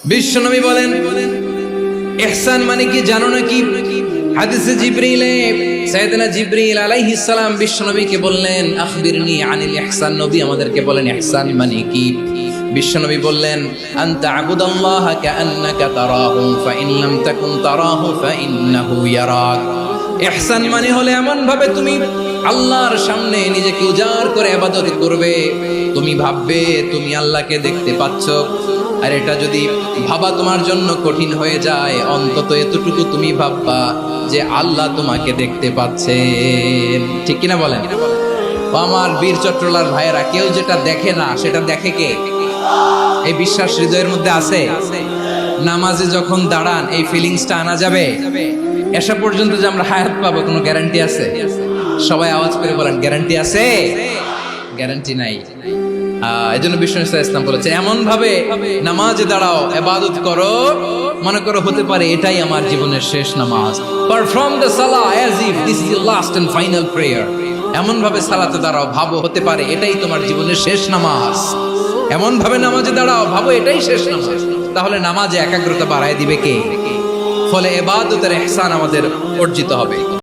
বিশ্বনবী বলেন ইহসান মানে কি জানো নাকি? হাদিসে জিবরিলে সাইয়েদনা জিবরিল আলাইহিস সালাম বিশ্বনবীকে বললেন আখবিরনি আনিল ইহসান। নবী আমাদেরকে বলেন ইহসান মানে কি? বিশ্বনবী বললেন আনতা আবুদাল্লাহা কাআন্নাকা তারাহু ফাইন লাম তাকুন তারাহু ফাইন্নাহু ইয়ারাক। ইহসান মানে হলো এমন ভাবে তুমি আল্লাহর সামনে নিজেকে উজাড় করে ইবাদত করবে, তুমি ভাববে তুমি আল্লাহকে দেখতে পাচ্ছ। আর এটা যদি ভাবা তোমার জন্য কঠিন হয়ে যায়, অন্তত এতটুকু তুমি ভাববা যে আল্লাহ তোমাকে দেখতে পাচ্ছেন। ঠিক কিনা বলেন? ও আমার বীর চট্টলার ভাইয়েরা, কেউ যেটা দেখে না সেটা দেখে কে? এই বিশ্বাস হৃদয়ের মধ্যে আছে? নামাজে যখন দাঁড়ান এই ফিলিংসটা আনা যাবে? এসা পর্যন্ত যে আমরা হায়াত পাবো কোনো গ্যারান্টি আছে? সবাই আওয়াজ করে বলেন গ্যারান্টি আছে? গ্যারান্টি নাই। এই জন্য বিষ্ণু ইসলাম বলেছে এমন ভাবে নামাজে দাঁড়াও, ইবাদত করো, মনে করো হতে পারে এটাই আমার জীবনের শেষ নামাজ। পারফর্ম দ্য সালাহ as if this is your last and final prayer. এমন ভাবে সালাতে দাঁড়াও, ভাবো হতে পারে এটাই তোমার জীবনের শেষ নামাজ। এমন ভাবে নামাজে দাঁড়াও, ভাবো এটাই শেষ নামাজ। তাহলে নামাজে একাগ্রতা বাড়ায় দিবে কে? ফলে ইবাদতের ইহসান আমাদের অর্জিত হবে।